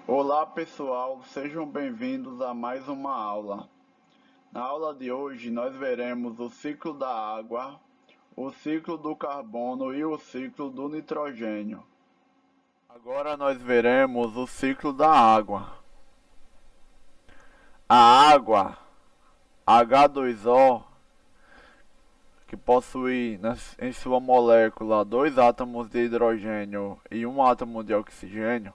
Olá pessoal, sejam bem-vindos a mais uma aula. Na aula de hoje nós veremos o ciclo da água, o ciclo do carbono e o ciclo do nitrogênio. Agora nós veremos o ciclo da água. A água, H2O, que possui em sua molécula dois átomos de hidrogênio e um átomo de oxigênio,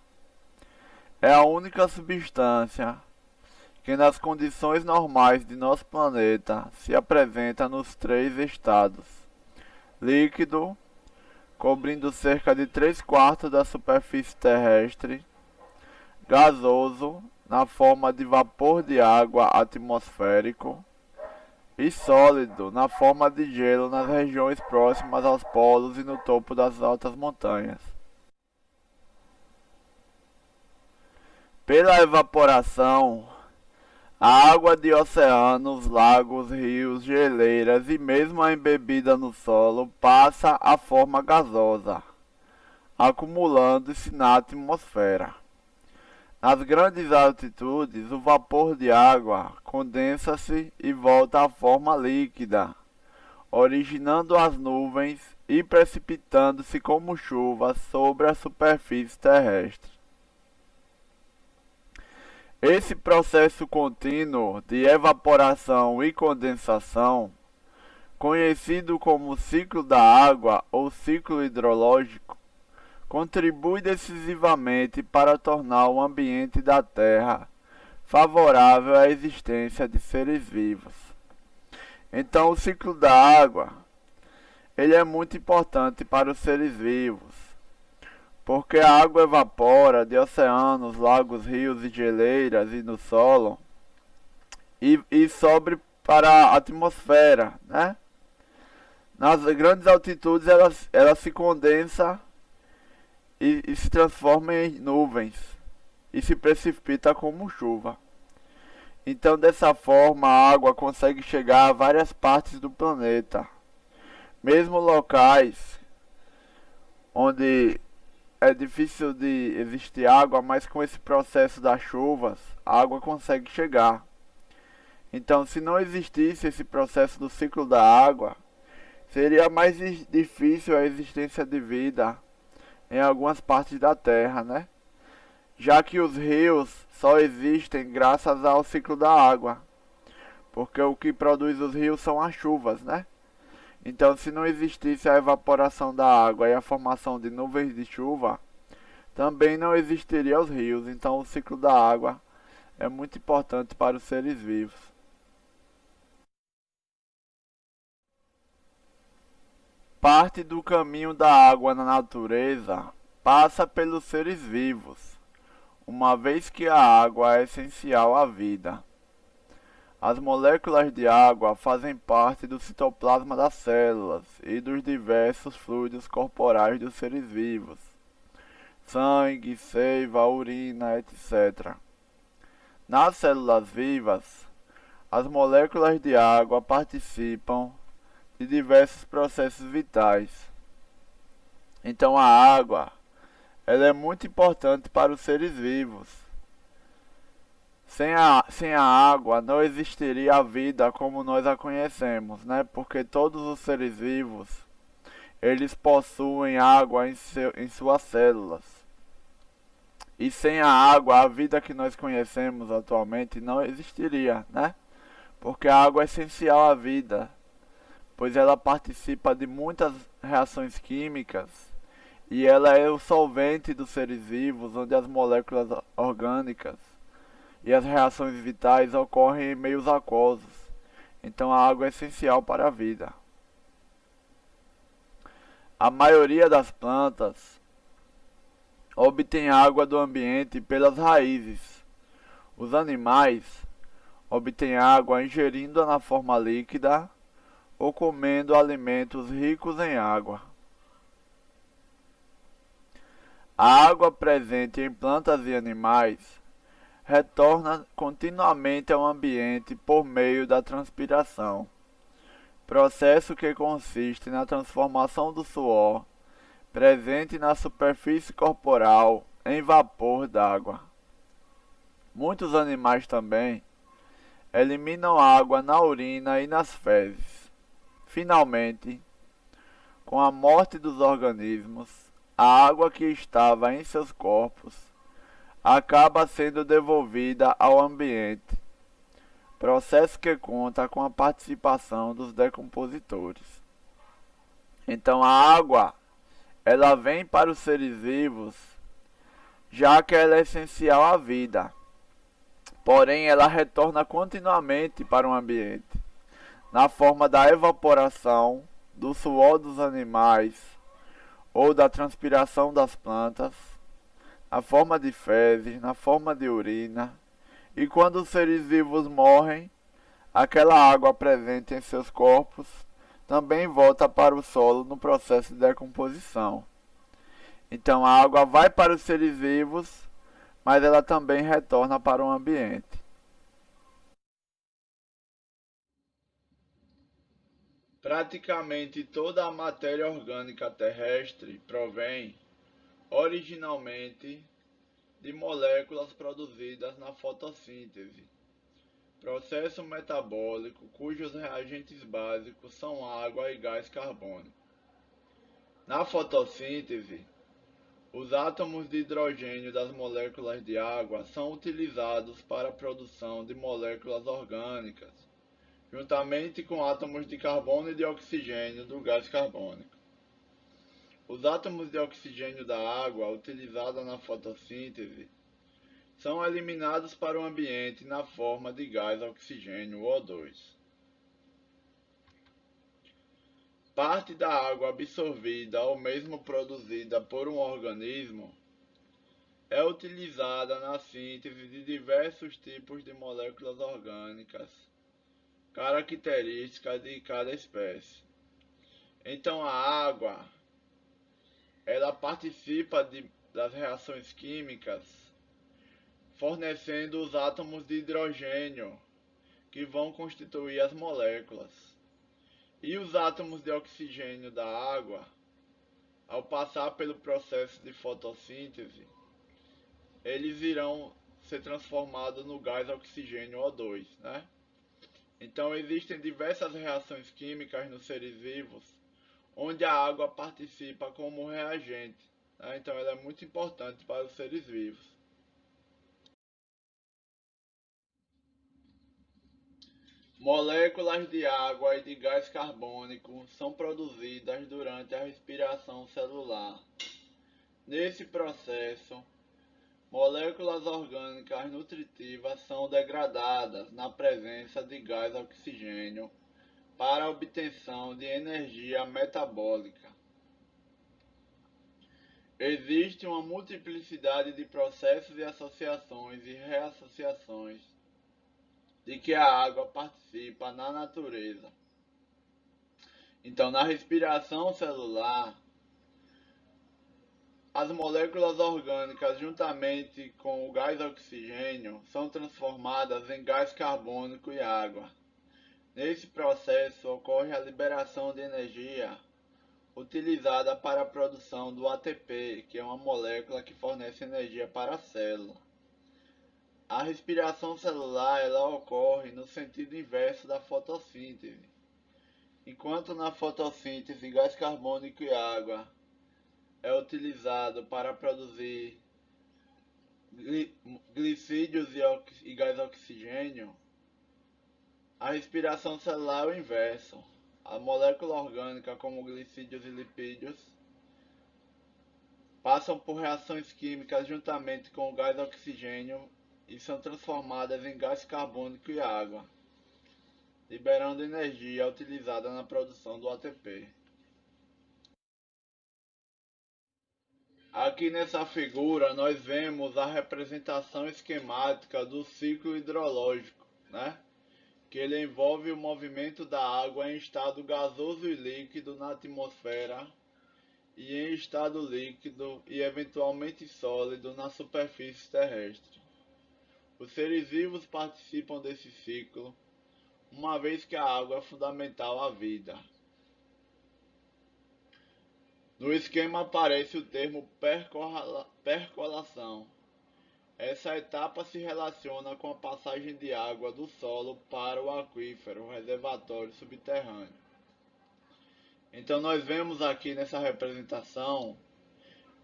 é a única substância que nas condições normais de nosso planeta se apresenta nos três estados: líquido, cobrindo cerca de 3/4 da superfície terrestre; gasoso, na forma de vapor de água atmosférico; e sólido, na forma de gelo nas regiões próximas aos polos e no topo das altas montanhas. Pela evaporação, a água de oceanos, lagos, rios, geleiras e mesmo a embebida no solo passa à forma gasosa, acumulando-se na atmosfera. Nas grandes altitudes, o vapor de água condensa-se e volta à forma líquida, originando as nuvens e precipitando-se como chuva sobre a superfície terrestre. Esse processo contínuo de evaporação e condensação, conhecido como ciclo da água ou ciclo hidrológico, contribui decisivamente para tornar o ambiente da Terra favorável à existência de seres vivos. Então, o ciclo da água, ele é muito importante para os seres vivos, porque a água evapora de oceanos, lagos, rios e geleiras e no solo e sobe para a atmosfera, né? Nas grandes altitudes ela se condensa e se transforma em nuvens e se precipita como chuva. Então, dessa forma, a água consegue chegar a várias partes do planeta, mesmo locais onde é difícil de existir água, mas com esse processo das chuvas, a água consegue chegar. Então, se não existisse esse processo do ciclo da água, seria mais difícil a existência de vida em algumas partes da Terra, né? Já que os rios só existem graças ao ciclo da água, porque o que produz os rios são as chuvas, né? Então, se não existisse a evaporação da água e a formação de nuvens de chuva, também não existiriam os rios. Então, o ciclo da água é muito importante para os seres vivos. Parte do caminho da água na natureza passa pelos seres vivos, uma vez que a água é essencial à vida. As moléculas de água fazem parte do citoplasma das células e dos diversos fluidos corporais dos seres vivos: sangue, seiva, urina, etc. Nas células vivas, as moléculas de água participam de diversos processos vitais. Então a água, ela é muito importante para os seres vivos. Sem a água não existiria a vida como nós a conhecemos, né? Porque todos os seres vivos, eles possuem água em suas células. E sem a água, a vida que nós conhecemos atualmente não existiria, né? Porque a água é essencial à vida, pois ela participa de muitas reações químicas e ela é o solvente dos seres vivos, onde as moléculas orgânicas e as reações vitais ocorrem em meios aquosos. Então a água é essencial para a vida. A maioria das plantas obtém água do ambiente pelas raízes. Os animais obtêm água ingerindo-a na forma líquida ou comendo alimentos ricos em água. A água presente em plantas e animais retorna continuamente ao ambiente por meio da transpiração, processo que consiste na transformação do suor presente na superfície corporal em vapor d'água. Muitos animais também eliminam água na urina e nas fezes. Finalmente, com a morte dos organismos, a água que estava em seus corpos acaba sendo devolvida ao ambiente, processo que conta com a participação dos decompositores. Então a água, ela vem para os seres vivos, já que ela é essencial à vida. Porém, ela retorna continuamente para o ambiente, na forma da evaporação, do suor dos animais ou da transpiração das plantas, na forma de fezes, na forma de urina. E quando os seres vivos morrem, aquela água presente em seus corpos também volta para o solo no processo de decomposição. Então a água vai para os seres vivos, mas ela também retorna para o ambiente. Praticamente toda a matéria orgânica terrestre provém, originalmente, de moléculas produzidas na fotossíntese, processo metabólico cujos reagentes básicos são água e gás carbônico. Na fotossíntese, os átomos de hidrogênio das moléculas de água são utilizados para a produção de moléculas orgânicas, juntamente com átomos de carbono e de oxigênio do gás carbônico. Os átomos de oxigênio da água utilizada na fotossíntese são eliminados para o ambiente na forma de gás oxigênio O2. Parte da água absorvida ou mesmo produzida por um organismo é utilizada na síntese de diversos tipos de moléculas orgânicas características de cada espécie. Então a água, ela participa das reações químicas, fornecendo os átomos de hidrogênio que vão constituir as moléculas. E os átomos de oxigênio da água, ao passar pelo processo de fotossíntese, eles irão ser transformados no gás oxigênio O2, né? Então existem diversas reações químicas nos seres vivos, onde a água participa como reagente, né? Então ela é muito importante para os seres vivos. Moléculas de água e de gás carbônico são produzidas durante a respiração celular. Nesse processo, moléculas orgânicas nutritivas são degradadas na presença de gás oxigênio para a obtenção de energia metabólica. Existe uma multiplicidade de processos e associações e reassociações de que a água participa na natureza. Então, na respiração celular, as moléculas orgânicas, juntamente com o gás oxigênio, são transformadas em gás carbônico e água. Nesse processo ocorre a liberação de energia utilizada para a produção do ATP, que é uma molécula que fornece energia para a célula. A respiração celular, ela ocorre no sentido inverso da fotossíntese. Enquanto na fotossíntese gás carbônico e água é utilizado para produzir glicídios e gás oxigênio, a respiração celular é o inverso. A molécula orgânica, como glicídios e lipídios, passam por reações químicas juntamente com o gás oxigênio e são transformadas em gás carbônico e água, liberando energia utilizada na produção do ATP. Aqui nessa figura nós vemos a representação esquemática do ciclo hidrológico, né? Que ele envolve o movimento da água em estado gasoso e líquido na atmosfera e em estado líquido e eventualmente sólido na superfície terrestre. Os seres vivos participam desse ciclo, uma vez que a água é fundamental à vida. No esquema aparece o termo percolação. Essa etapa se relaciona com a passagem de água do solo para o aquífero, o reservatório subterrâneo. Então nós vemos aqui nessa representação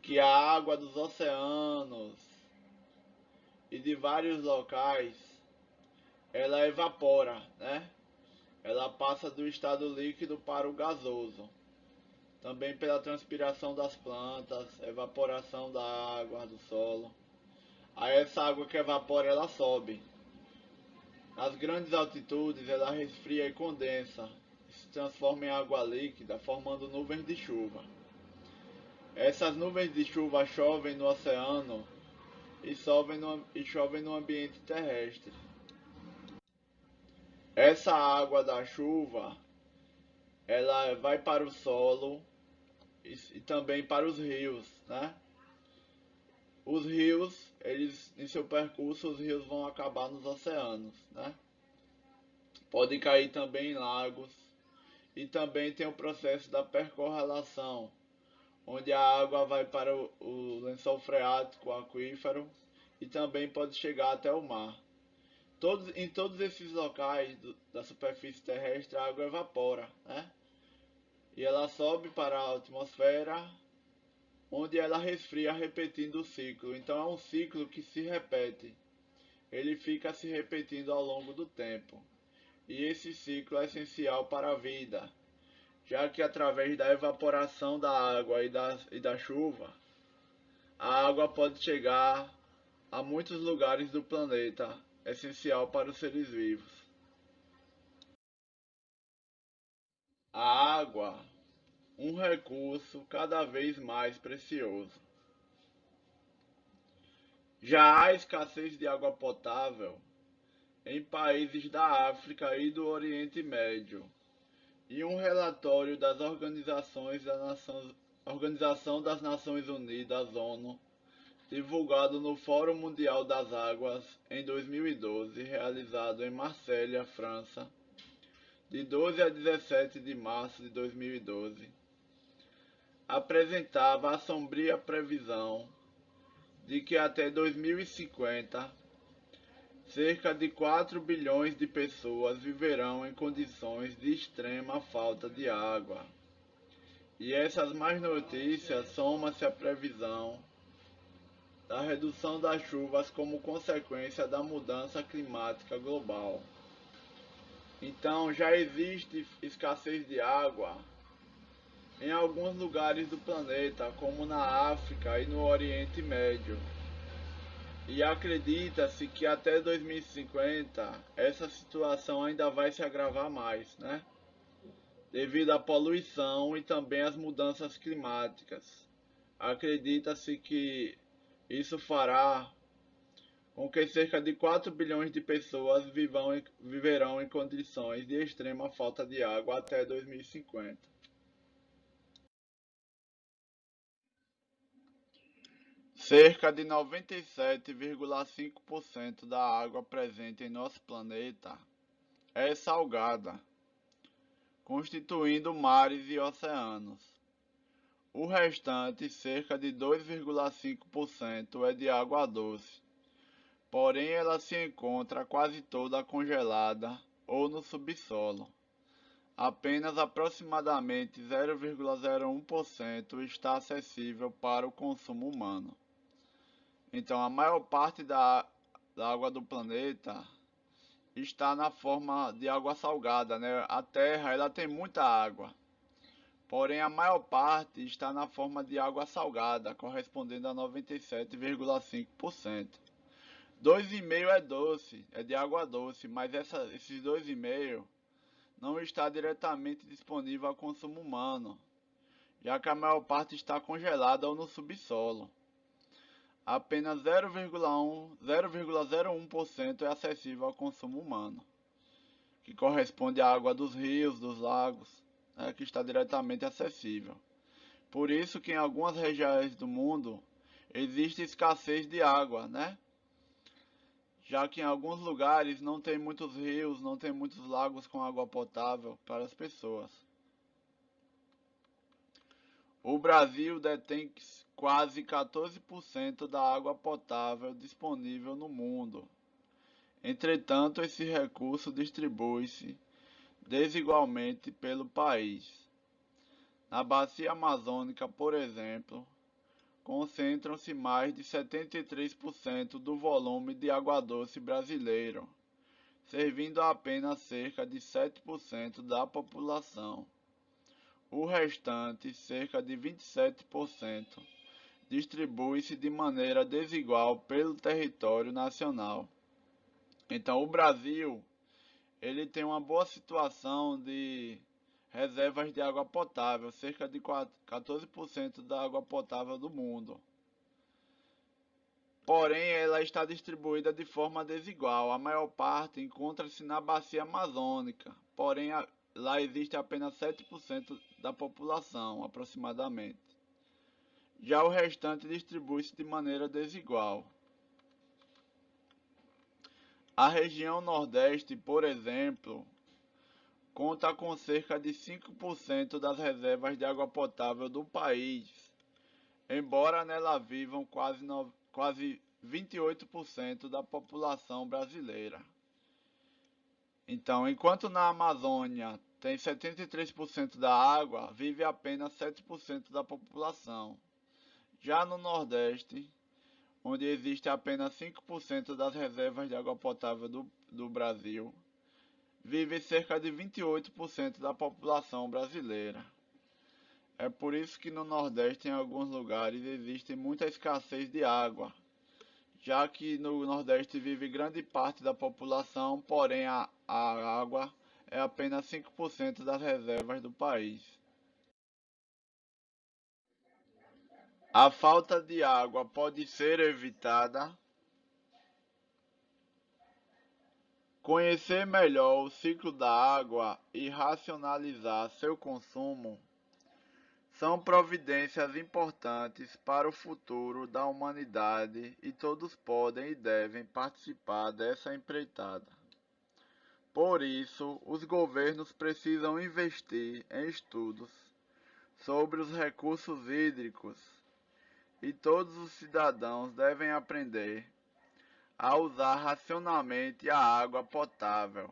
que a água dos oceanos e de vários locais, ela evapora, né? Ela passa do estado líquido para o gasoso. Também pela transpiração das plantas, evaporação da água do solo. Aí essa água que evapora, ela sobe. Nas grandes altitudes, ela resfria e condensa, se transforma em água líquida, formando nuvens de chuva. Essas nuvens de chuva chovem no oceano e chovem no ambiente terrestre. Essa água da chuva, ela vai para o solo e também para os rios, né? Os rios, eles em seu percurso, os rios vão acabar nos oceanos, né? Pode cair também em lagos e também tem o processo da percorrelação, onde a água vai para o lençol freático, o aquífero e também pode chegar até o mar. Em todos esses locais da superfície terrestre a água evapora, né? E ela sobe para a atmosfera, onde ela resfria repetindo o ciclo. Então é um ciclo que se repete. Ele fica se repetindo ao longo do tempo. E esse ciclo é essencial para a vida, já que através da evaporação da água e da chuva, a água pode chegar a muitos lugares do planeta, essencial para os seres vivos. A água, um recurso cada vez mais precioso. Já há escassez de água potável em países da África e do Oriente Médio, e um relatório das Organização das Nações Unidas, ONU, divulgado no Fórum Mundial das Águas em 2012, realizado em Marselha, França, de 12 a 17 de março de 2012, apresentava a sombria previsão de que até 2050 cerca de 4 bilhões de pessoas viverão em condições de extrema falta de água. E essas más notícias soma-se à previsão da redução das chuvas como consequência da mudança climática global. Então já existe escassez de água em alguns lugares do planeta, como na África e no Oriente Médio. E acredita-se que até 2050 essa situação ainda vai se agravar mais, né? Devido à poluição e também às mudanças climáticas. Acredita-se que isso fará com que cerca de 4 bilhões de pessoas viverão em condições de extrema falta de água até 2050. Cerca de 97,5% da água presente em nosso planeta é salgada, constituindo mares e oceanos. O restante, cerca de 2,5%, é de água doce, porém ela se encontra quase toda congelada ou no subsolo. Apenas aproximadamente 0,01% está acessível para o consumo humano. Então, a maior parte da água do planeta está na forma de água salgada, né? A Terra, ela tem muita água, porém a maior parte está na forma de água salgada, correspondendo a 97,5%. 2,5% é doce, é de água doce, mas esses 2,5% não está diretamente disponível ao consumo humano, já que a maior parte está congelada ou no subsolo. Apenas 0,01% é acessível ao consumo humano, que corresponde à água dos rios, dos lagos, né, que está diretamente acessível. Por isso que em algumas regiões do mundo existe escassez de água, né? Já que em alguns lugares não tem muitos rios, não tem muitos lagos com água potável para as pessoas. O Brasil detém quase 14% da água potável disponível no mundo. Entretanto, esse recurso distribui-se desigualmente pelo país. Na bacia amazônica, por exemplo, concentram-se mais de 73% do volume de água doce brasileiro, servindo a apenas cerca de 7% da população. O restante, cerca de 27%, distribui-se de maneira desigual pelo território nacional. Então, o Brasil, ele tem uma boa situação de reservas de água potável, cerca de 14% da água potável do mundo. Porém, ela está distribuída de forma desigual. A maior parte encontra-se na bacia amazônica, porém lá existe apenas 7% da população, aproximadamente. Já o restante distribui-se de maneira desigual. A região Nordeste, por exemplo, conta com cerca de 5% das reservas de água potável do país, embora nela vivam quase 28% da população brasileira. Então, enquanto na Amazônia tem 73% da água, vive apenas 7% da população. Já no Nordeste, onde existe apenas 5% das reservas de água potável do Brasil, vive cerca de 28% da população brasileira. É por isso que no Nordeste, em alguns lugares, existe muita escassez de água, já que no Nordeste vive grande parte da população, porém a água é apenas 5% das reservas do país. A falta de água pode ser evitada. Conhecer melhor o ciclo da água e racionalizar seu consumo são providências importantes para o futuro da humanidade e todos podem e devem participar dessa empreitada. Por isso, os governos precisam investir em estudos sobre os recursos hídricos e todos os cidadãos devem aprender a usar racionalmente a água potável.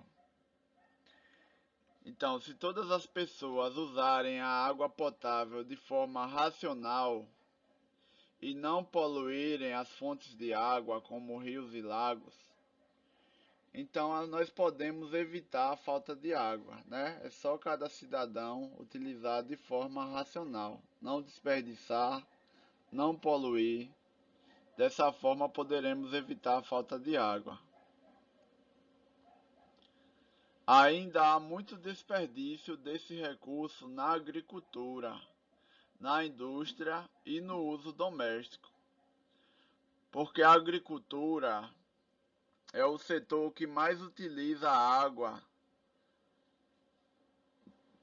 Então, se todas as pessoas usarem a água potável de forma racional e não poluírem as fontes de água como rios e lagos, então nós podemos evitar a falta de água, né? É só cada cidadão utilizar de forma racional, não desperdiçar, não poluir. Dessa forma poderemos evitar a falta de água. Ainda há muito desperdício desse recurso na agricultura, na indústria e no uso doméstico, porque a agricultura é o setor que mais utiliza a água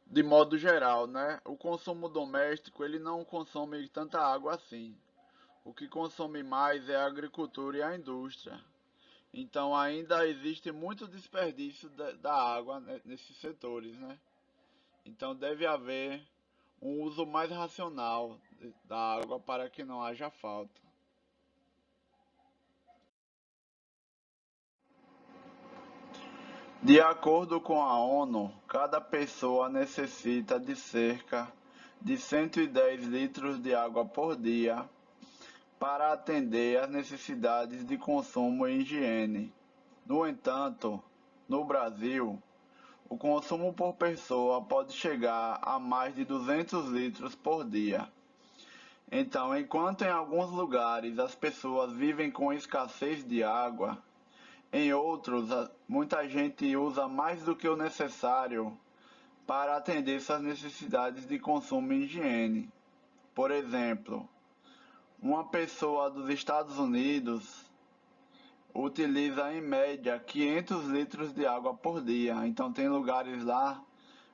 de modo geral, né? O consumo doméstico ele não consome tanta água assim. O que consome mais é a agricultura e a indústria. Então ainda existe muito desperdício da água nesses setores, né? Então deve haver um uso mais racional da água para que não haja falta. De acordo com a ONU, cada pessoa necessita de cerca de 110 litros de água por dia para atender às necessidades de consumo e higiene. No entanto, no Brasil, o consumo por pessoa pode chegar a mais de 200 litros por dia. Então, enquanto em alguns lugares as pessoas vivem com escassez de água, em outros muita gente usa mais do que o necessário para atender suas necessidades de consumo e higiene. Por exemplo, uma pessoa dos Estados Unidos utiliza em média 500 litros de água por dia. Então tem lugares lá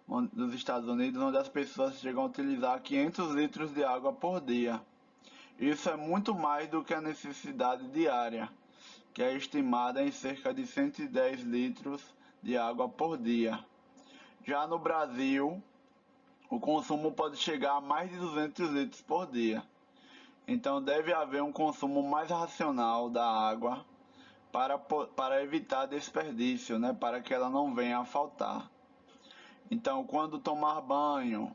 nos Estados Unidos onde as pessoas chegam a utilizar 500 litros de água por dia. Isso é muito mais do que a necessidade diária, que é estimada em cerca de 110 litros de água por dia. Já no Brasil, o consumo pode chegar a mais de 200 litros por dia. Então deve haver um consumo mais racional da água para evitar desperdício, né? Para que ela não venha a faltar. Então, quando tomar banho,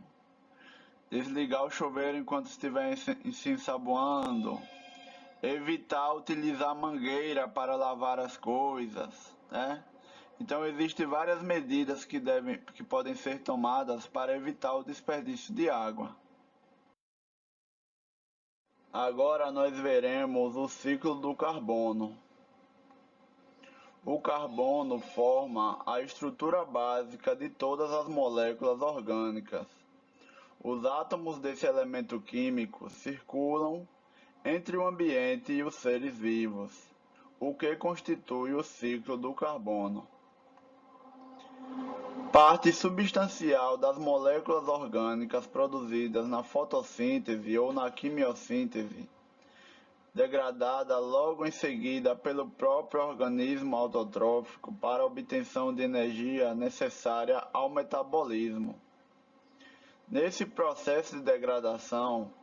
desligar o chuveiro enquanto estiver se ensaboando, evitar utilizar mangueira para lavar as coisas, né? Então existem várias medidas que podem ser tomadas para evitar o desperdício de água. Agora nós veremos o ciclo do carbono. O carbono forma a estrutura básica de todas as moléculas orgânicas. Os átomos desse elemento químico circulam entre o ambiente e os seres vivos, o que constitui o ciclo do carbono. Parte substancial das moléculas orgânicas produzidas na fotossíntese ou na quimiossíntese, degradada logo em seguida pelo próprio organismo autotrófico para a obtenção de energia necessária ao metabolismo. Nesse processo de degradação,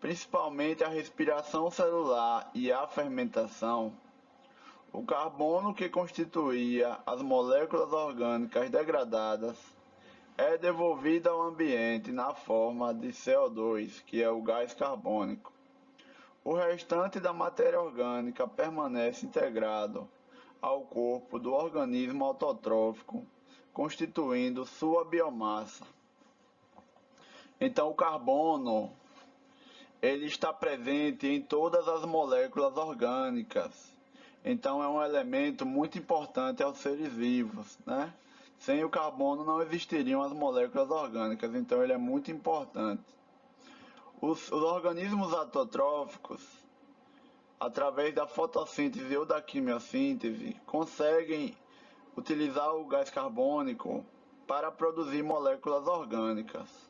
principalmente a respiração celular e a fermentação, o carbono que constituía as moléculas orgânicas degradadas é devolvido ao ambiente na forma de CO2, que é o gás carbônico. O restante da matéria orgânica permanece integrado ao corpo do organismo autotrófico, constituindo sua biomassa. Então, o carbono ele está presente em todas as moléculas orgânicas. Então, é um elemento muito importante aos seres vivos, né? Sem o carbono não existiriam as moléculas orgânicas, então ele é muito importante. Os organismos autotróficos, através da fotossíntese ou da quimiossíntese, conseguem utilizar o gás carbônico para produzir moléculas orgânicas.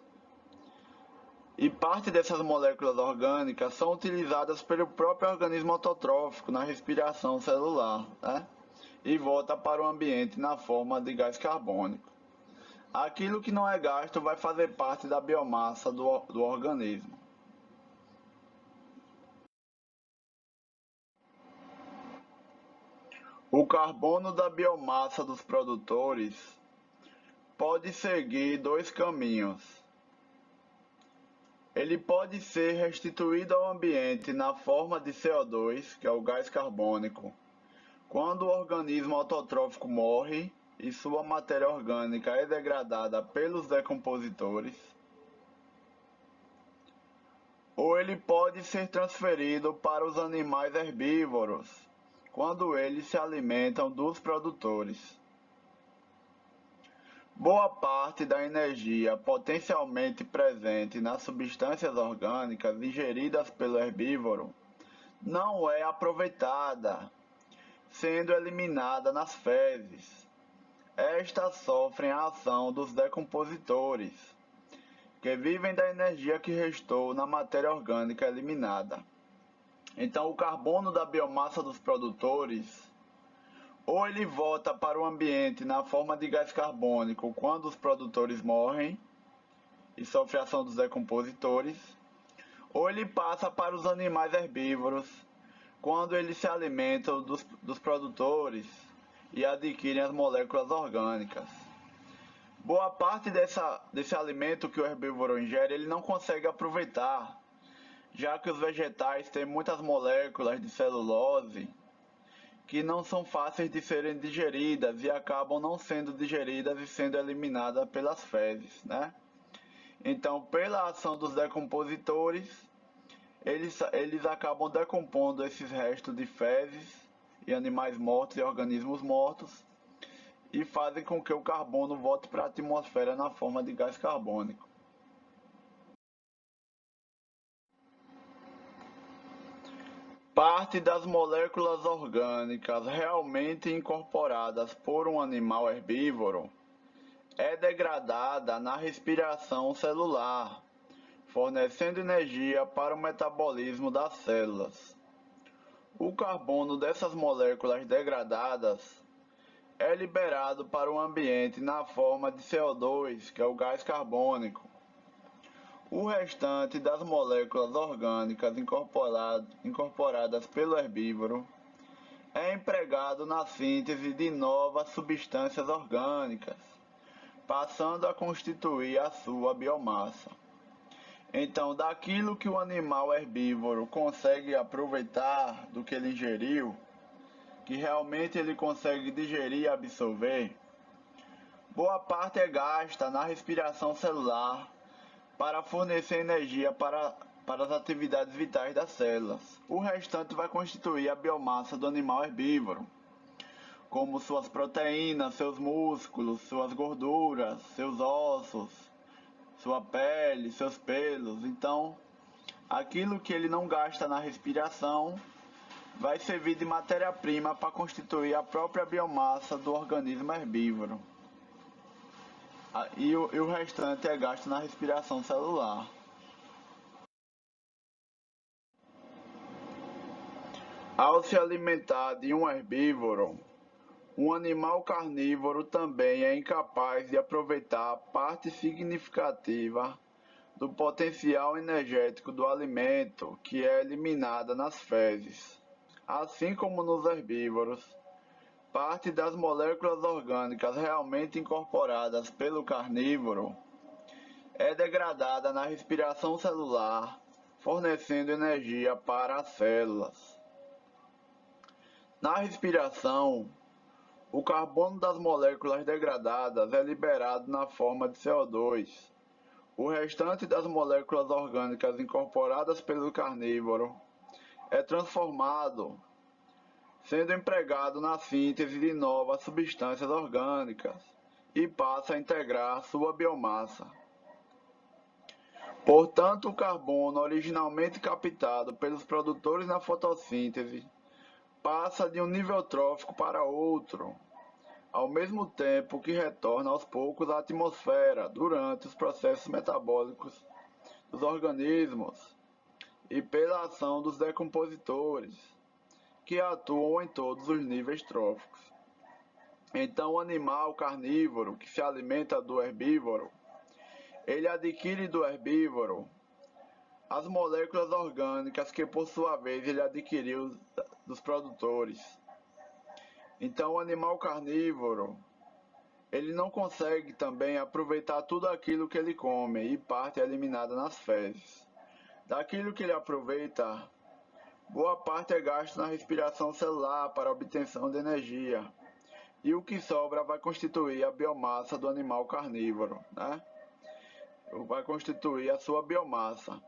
E parte dessas moléculas orgânicas são utilizadas pelo próprio organismo autotrófico na respiração celular, né? E volta para o ambiente na forma de gás carbônico. Aquilo que não é gasto vai fazer parte da biomassa do organismo. O carbono da biomassa dos produtores pode seguir dois caminhos. Ele pode ser restituído ao ambiente na forma de CO2, que é o gás carbônico, quando o organismo autotrófico morre e sua matéria orgânica é degradada pelos decompositores, ou ele pode ser transferido para os animais herbívoros, quando eles se alimentam dos produtores. Boa parte da energia potencialmente presente nas substâncias orgânicas ingeridas pelo herbívoro não é aproveitada, sendo eliminada nas fezes. Estas sofrem a ação dos decompositores, que vivem da energia que restou na matéria orgânica eliminada. Então, o carbono da biomassa dos produtores ou ele volta para o ambiente na forma de gás carbônico quando os produtores morrem e sofre a ação dos decompositores, ou ele passa para os animais herbívoros quando eles se alimentam dos produtores e adquirem as moléculas orgânicas. Boa parte desse alimento que o herbívoro ingere ele não consegue aproveitar, já que os vegetais têm muitas moléculas de celulose que não são fáceis de serem digeridas e acabam não sendo digeridas e sendo eliminadas pelas fezes, né? Então, pela ação dos decompositores, eles acabam decompondo esses restos de fezes e animais mortos e organismos mortos e fazem com que o carbono volte para a atmosfera na forma de gás carbônico. Parte das moléculas orgânicas realmente incorporadas por um animal herbívoro é degradada na respiração celular, fornecendo energia para o metabolismo das células. O carbono dessas moléculas degradadas é liberado para o ambiente na forma de CO2, que é o gás carbônico. O restante das moléculas orgânicas incorporadas pelo herbívoro é empregado na síntese de novas substâncias orgânicas, passando a constituir a sua biomassa. Então, daquilo que o animal herbívoro consegue aproveitar do que ele ingeriu, que realmente ele consegue digerir e absorver, boa parte é gasta na respiração celular para fornecer energia para as atividades vitais das células. O restante vai constituir a biomassa do animal herbívoro, como suas proteínas, seus músculos, suas gorduras, seus ossos, sua pele, seus pelos. Então, aquilo que ele não gasta na respiração vai servir de matéria-prima para constituir a própria biomassa do organismo herbívoro. E o restante é gasto na respiração celular. Ao se alimentar de um herbívoro, um animal carnívoro também é incapaz de aproveitar parte significativa do potencial energético do alimento que é eliminada nas fezes. Assim como nos herbívoros, parte das moléculas orgânicas realmente incorporadas pelo carnívoro é degradada na respiração celular, fornecendo energia para as células. Na respiração, o carbono das moléculas degradadas é liberado na forma de CO2. O restante das moléculas orgânicas incorporadas pelo carnívoro é transformado, sendo empregado na síntese de novas substâncias orgânicas e passa a integrar sua biomassa. Portanto, o carbono originalmente captado pelos produtores na fotossíntese passa de um nível trófico para outro, ao mesmo tempo que retorna aos poucos à atmosfera durante os processos metabólicos dos organismos e pela ação dos decompositores, que atuam em todos os níveis tróficos. Então, o animal carnívoro que se alimenta do herbívoro, ele adquire do herbívoro as moléculas orgânicas que, por sua vez, ele adquiriu dos produtores. Então, o animal carnívoro, ele não consegue também aproveitar tudo aquilo que ele come e parte é eliminada nas fezes. Daquilo que ele aproveita, boa parte é gasto na respiração celular para a obtenção de energia. E o que sobra vai constituir a biomassa do animal carnívoro, né? Vai constituir a sua biomassa.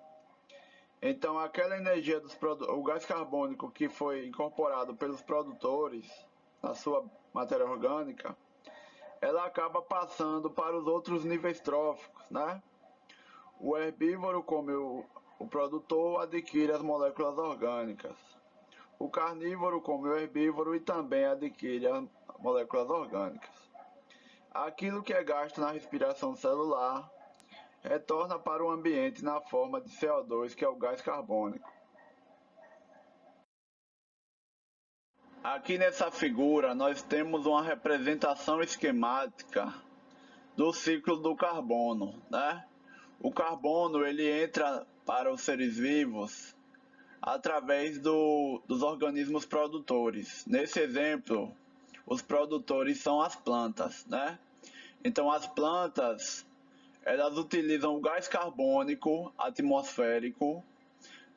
Então, aquela energia o gás carbônico que foi incorporado pelos produtores na sua matéria orgânica, ela acaba passando para os outros níveis tróficos, né? O herbívoro, como o produtor, adquire as moléculas orgânicas. O carnívoro come o herbívoro e também adquire as moléculas orgânicas. Aquilo que é gasto na respiração celular retorna para o ambiente na forma de CO2, que é o gás carbônico. Aqui nessa figura nós temos uma representação esquemática do ciclo do carbono, né? O carbono ele entra para os seres vivos através dos organismos produtores. Nesse exemplo, os produtores são as plantas, né? Então as plantas, elas utilizam o gás carbônico atmosférico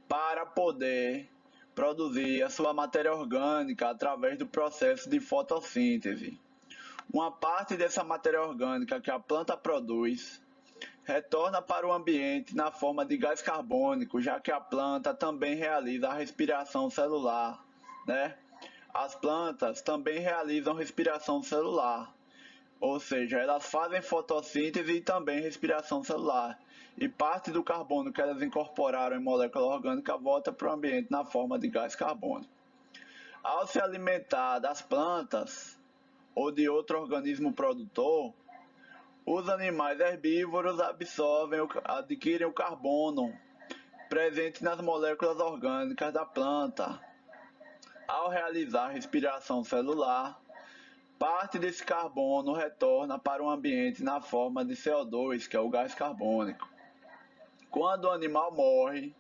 para poder produzir a sua matéria orgânica através do processo de fotossíntese. Uma parte dessa matéria orgânica que a planta produz retorna para o ambiente na forma de gás carbônico, já que a planta também realiza a respiração celular, né? As plantas também realizam respiração celular, ou seja, elas fazem fotossíntese e também respiração celular. E parte do carbono que elas incorporaram em molécula orgânica volta para o ambiente na forma de gás carbônico. Ao se alimentar das plantas ou de outro organismo produtor, os animais herbívoros adquirem o carbono presente nas moléculas orgânicas da planta. Ao realizar respiração celular, parte desse carbono retorna para o ambiente na forma de CO2, que é o gás carbônico. Quando o animal morre,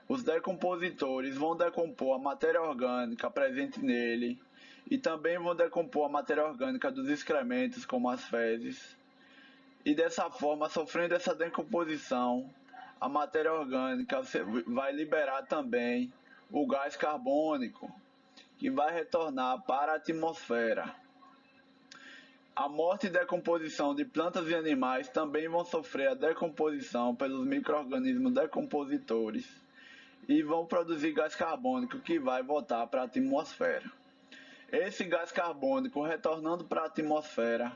os decompositores vão decompor a matéria orgânica presente nele e também vão decompor a matéria orgânica dos excrementos, como as fezes. E dessa forma, sofrendo essa decomposição, a matéria orgânica vai liberar também o gás carbônico, que vai retornar para a atmosfera. A morte e decomposição de plantas e animais também vão sofrer a decomposição pelos micro-organismos decompositores e vão produzir gás carbônico que vai voltar para a atmosfera. Esse gás carbônico, retornando para a atmosfera,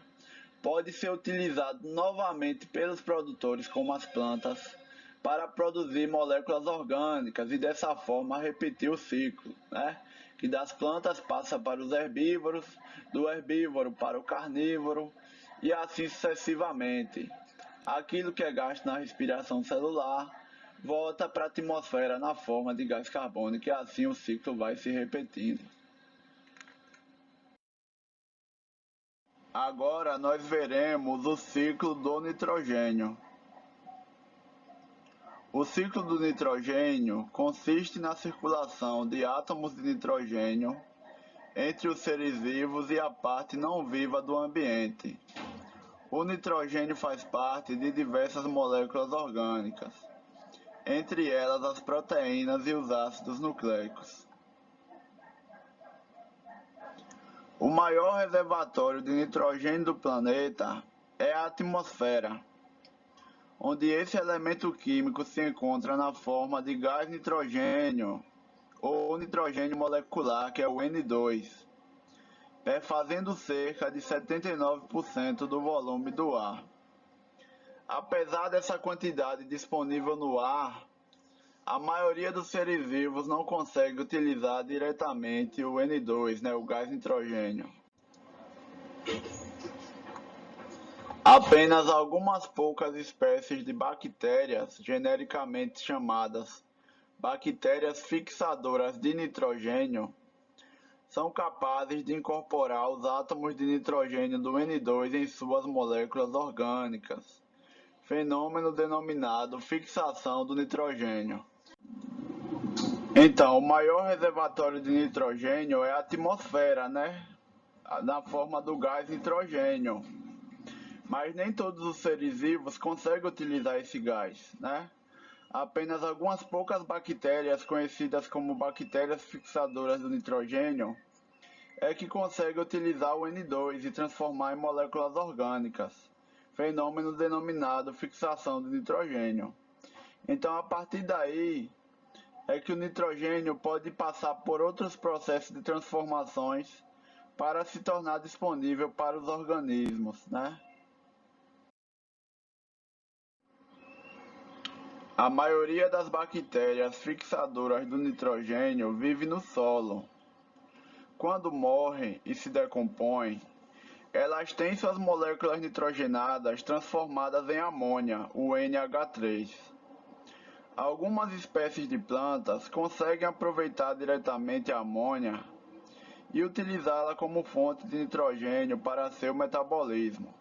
pode ser utilizado novamente pelos produtores, como as plantas, para produzir moléculas orgânicas e dessa forma repetir o ciclo, né? Que das plantas passa para os herbívoros, do herbívoro para o carnívoro e assim sucessivamente. Aquilo que é gasto na respiração celular volta para a atmosfera na forma de gás carbônico e assim o ciclo vai se repetindo. Agora nós veremos o ciclo do nitrogênio. O ciclo do nitrogênio consiste na circulação de átomos de nitrogênio entre os seres vivos e a parte não viva do ambiente. O nitrogênio faz parte de diversas moléculas orgânicas, entre elas as proteínas e os ácidos nucleicos. O maior reservatório de nitrogênio do planeta é a atmosfera, onde esse elemento químico se encontra na forma de gás nitrogênio ou nitrogênio molecular, que é o N2, perfazendo cerca de 79% do volume do ar. Apesar dessa quantidade disponível no ar, a maioria dos seres vivos não consegue utilizar diretamente o N2, o gás nitrogênio. Apenas algumas poucas espécies de bactérias, genericamente chamadas bactérias fixadoras de nitrogênio, são capazes de incorporar os átomos de nitrogênio do N2 em suas moléculas orgânicas, fenômeno denominado fixação do nitrogênio. Então, o maior reservatório de nitrogênio é a atmosfera, na forma do gás nitrogênio. Mas nem todos os seres vivos conseguem utilizar esse gás, Apenas algumas poucas bactérias, conhecidas como bactérias fixadoras do nitrogênio, é que conseguem utilizar o N2 e transformar em moléculas orgânicas, fenômeno denominado fixação do nitrogênio. Então, a partir daí, é que o nitrogênio pode passar por outros processos de transformações para se tornar disponível para os organismos, A maioria das bactérias fixadoras do nitrogênio vive no solo. Quando morrem e se decompõem, elas têm suas moléculas nitrogenadas transformadas em amônia, o NH3. Algumas espécies de plantas conseguem aproveitar diretamente a amônia e utilizá-la como fonte de nitrogênio para seu metabolismo.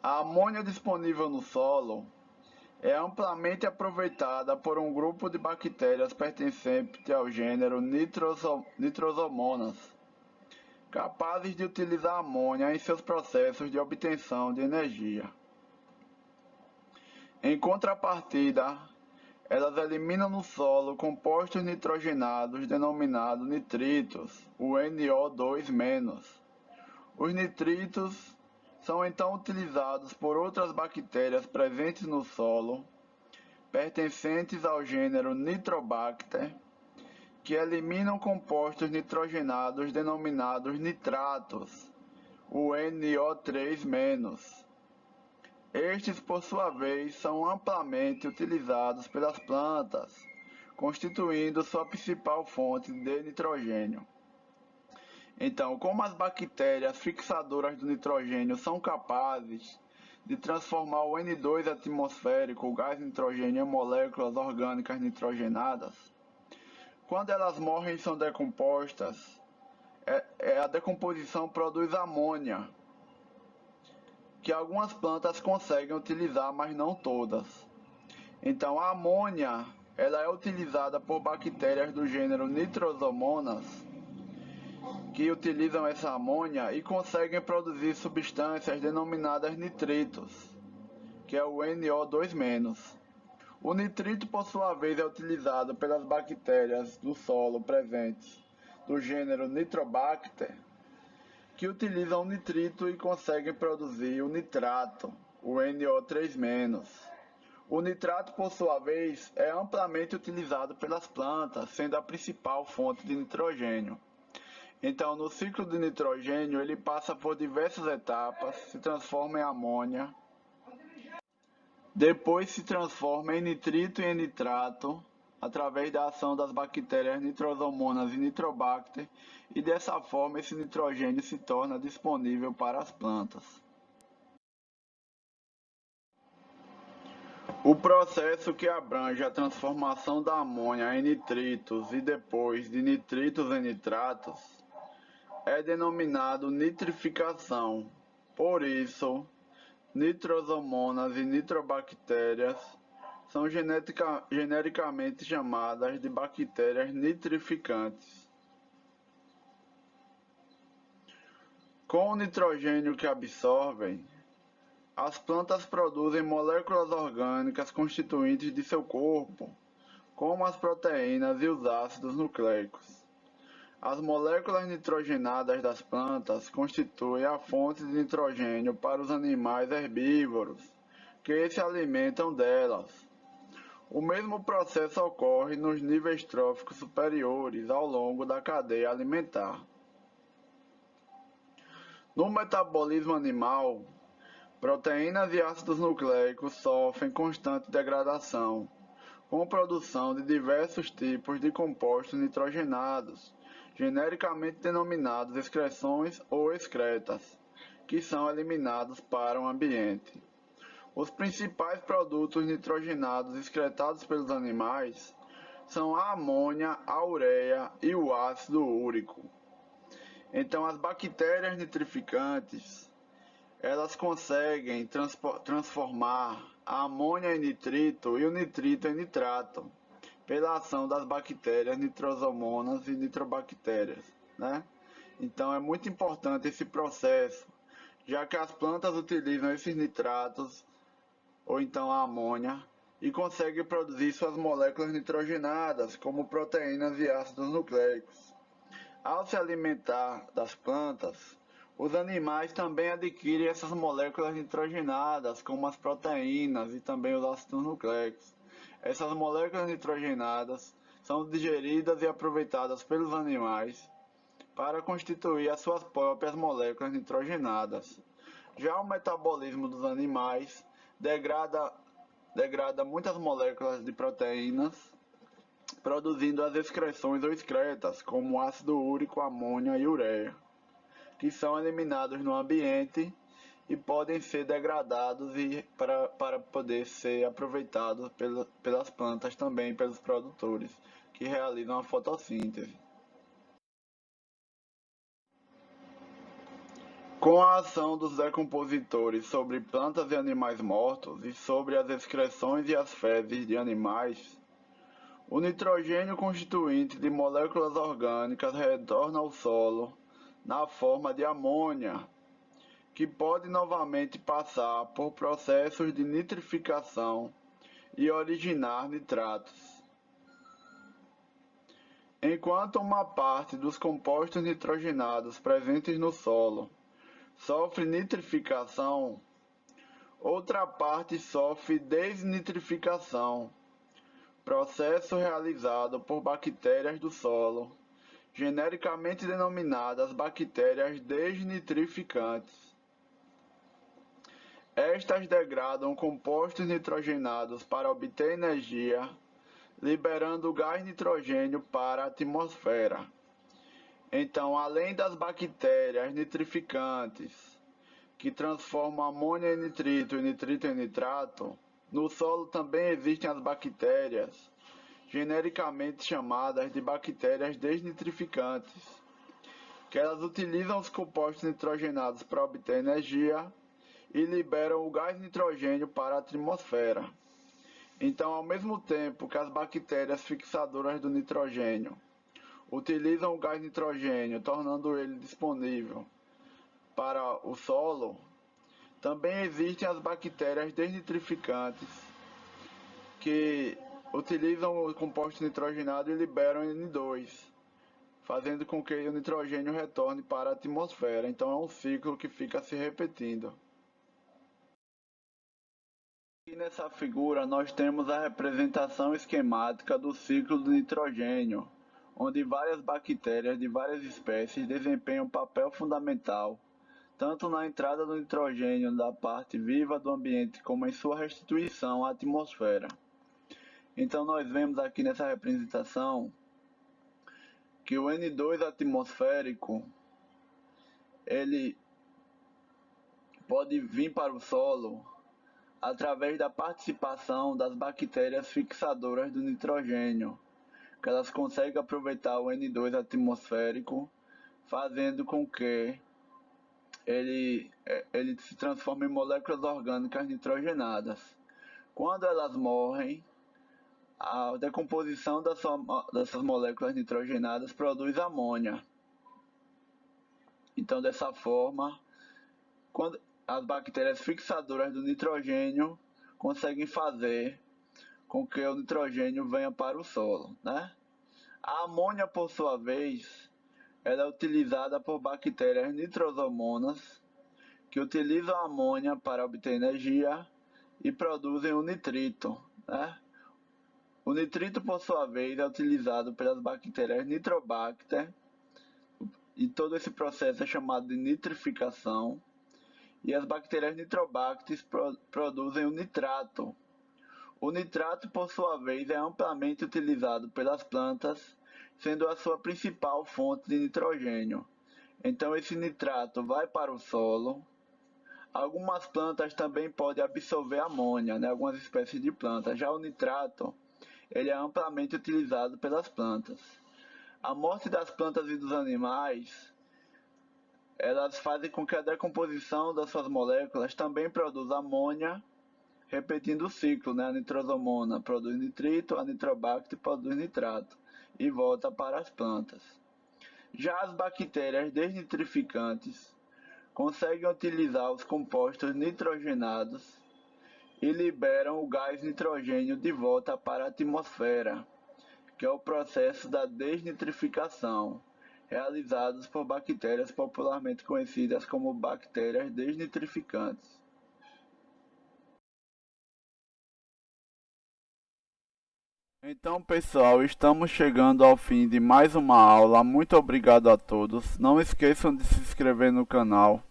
A amônia disponível no solo é amplamente aproveitada por um grupo de bactérias pertencente ao gênero Nitrosomonas, capazes de utilizar a amônia em seus processos de obtenção de energia. Em contrapartida, elas eliminam no solo compostos nitrogenados denominados nitritos, o NO2-. Os nitritos são então utilizados por outras bactérias presentes no solo, pertencentes ao gênero Nitrobacter, que eliminam compostos nitrogenados denominados nitratos, o NO3-. Estes, por sua vez, são amplamente utilizados pelas plantas, constituindo sua principal fonte de nitrogênio. Então, como as bactérias fixadoras do nitrogênio são capazes de transformar o N2 atmosférico, o gás nitrogênio, em moléculas orgânicas nitrogenadas, quando elas morrem e são decompostas, a decomposição produz amônia, que algumas plantas conseguem utilizar, mas não todas. Então, a amônia, ela é utilizada por bactérias do gênero Nitrosomonas, que utilizam essa amônia e conseguem produzir substâncias denominadas nitritos, que é o NO2-. O nitrito, por sua vez, é utilizado pelas bactérias do solo presentes do gênero Nitrobacter, que utilizam o nitrito e conseguem produzir o nitrato, o NO3-. O nitrato, por sua vez, é amplamente utilizado pelas plantas, sendo a principal fonte de nitrogênio. Então, no ciclo de nitrogênio, ele passa por diversas etapas, se transforma em amônia, depois se transforma em nitrito e em nitrato, através da ação das bactérias Nitrosomonas e Nitrobacter, e dessa forma esse nitrogênio se torna disponível para as plantas. O processo que abrange a transformação da amônia em nitritos e depois de nitritos em nitratos é denominado nitrificação. Por isso, Nitrosomonas e nitrobactérias são genericamente chamadas de bactérias nitrificantes. Com o nitrogênio que absorvem, as plantas produzem moléculas orgânicas constituintes de seu corpo, como as proteínas e os ácidos nucleicos. As moléculas nitrogenadas das plantas constituem a fonte de nitrogênio para os animais herbívoros, que se alimentam delas. O mesmo processo ocorre nos níveis tróficos superiores ao longo da cadeia alimentar. No metabolismo animal, proteínas e ácidos nucleicos sofrem constante degradação, com produção de diversos tipos de compostos nitrogenados, genericamente denominados excreções ou excretas, que são eliminados para o ambiente. Os principais produtos nitrogenados excretados pelos animais são a amônia, a ureia e o ácido úrico. Então, as bactérias nitrificantes, elas conseguem transformar a amônia em nitrito e o nitrito em nitrato, pela ação das bactérias nitrosomonas e nitrobactérias, né? Então é muito importante esse processo, já que as plantas utilizam esses nitratos, ou então a amônia, e conseguem produzir suas moléculas nitrogenadas, como proteínas e ácidos nucleicos. Ao se alimentar das plantas, os animais também adquirem essas moléculas nitrogenadas, como as proteínas e também os ácidos nucleicos. Essas moléculas nitrogenadas são digeridas e aproveitadas pelos animais para constituir as suas próprias moléculas nitrogenadas. Já o metabolismo dos animais degrada muitas moléculas de proteínas, produzindo as excreções ou excretas, como ácido úrico, amônia e ureia, que são eliminados no ambiente e podem ser degradados para poder ser aproveitados pelas plantas também, pelos produtores, que realizam a fotossíntese. Com a ação dos decompositores sobre plantas e animais mortos e sobre as excreções e as fezes de animais, o nitrogênio constituinte de moléculas orgânicas retorna ao solo na forma de amônia, que pode novamente passar por processos de nitrificação e originar nitratos. Enquanto uma parte dos compostos nitrogenados presentes no solo sofre nitrificação, outra parte sofre desnitrificação, processo realizado por bactérias do solo, genericamente denominadas bactérias desnitrificantes. Estas degradam compostos nitrogenados para obter energia, liberando o gás nitrogênio para a atmosfera. Então, além das bactérias nitrificantes, que transformam amônia em nitrito e nitrito em nitrato, no solo também existem as bactérias, genericamente chamadas de bactérias desnitrificantes, que elas utilizam os compostos nitrogenados para obter energia e liberam o gás nitrogênio para a atmosfera. Então, ao mesmo tempo que as bactérias fixadoras do nitrogênio utilizam o gás nitrogênio, tornando ele disponível para o solo, também existem as bactérias desnitrificantes que utilizam o composto nitrogenado e liberam N2, fazendo com que o nitrogênio retorne para a atmosfera. Então é um ciclo que fica se repetindo. Aqui nessa figura nós temos a representação esquemática do ciclo do nitrogênio, onde várias bactérias de várias espécies desempenham um papel fundamental, tanto na entrada do nitrogênio da parte viva do ambiente como em sua restituição à atmosfera. Então nós vemos aqui nessa representação que o N2 atmosférico ele pode vir para o solo através da participação das bactérias fixadoras do nitrogênio, que elas conseguem aproveitar o N2 atmosférico, fazendo com que ele se transforme em moléculas orgânicas nitrogenadas. Quando elas morrem, a decomposição dessas moléculas nitrogenadas produz amônia. Então, dessa forma, quando as bactérias fixadoras do nitrogênio conseguem fazer com que o nitrogênio venha para o solo, né? A amônia, por sua vez, ela é utilizada por bactérias nitrosomonas que utilizam a amônia para obter energia e produzem o nitrito, né? O nitrito, por sua vez, é utilizado pelas bactérias Nitrobacter, e todo esse processo é chamado de nitrificação, e as bactérias Nitrobacter produzem o nitrato. O nitrato, por sua vez, é amplamente utilizado pelas plantas, sendo a sua principal fonte de nitrogênio. Então esse nitrato vai para o solo. Algumas plantas também podem absorver amônia, né? Algumas espécies de plantas. Já o nitrato ele é amplamente utilizado pelas plantas. A morte das plantas e dos animais, elas fazem com que a decomposição das suas moléculas também produza amônia, repetindo o ciclo, né? A nitrosomona produz nitrito, a nitrobacter produz nitrato e volta para as plantas. Já as bactérias desnitrificantes conseguem utilizar os compostos nitrogenados e liberam o gás nitrogênio de volta para a atmosfera, que é o processo da desnitrificação, realizados por bactérias popularmente conhecidas como bactérias desnitrificantes. Então, pessoal, estamos chegando ao fim de mais uma aula. Muito obrigado a todos. Não esqueçam de se inscrever no canal.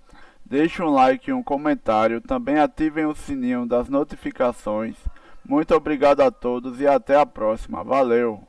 Deixe um like e um comentário. Também ativem o sininho das notificações. Muito obrigado a todos e até a próxima. Valeu!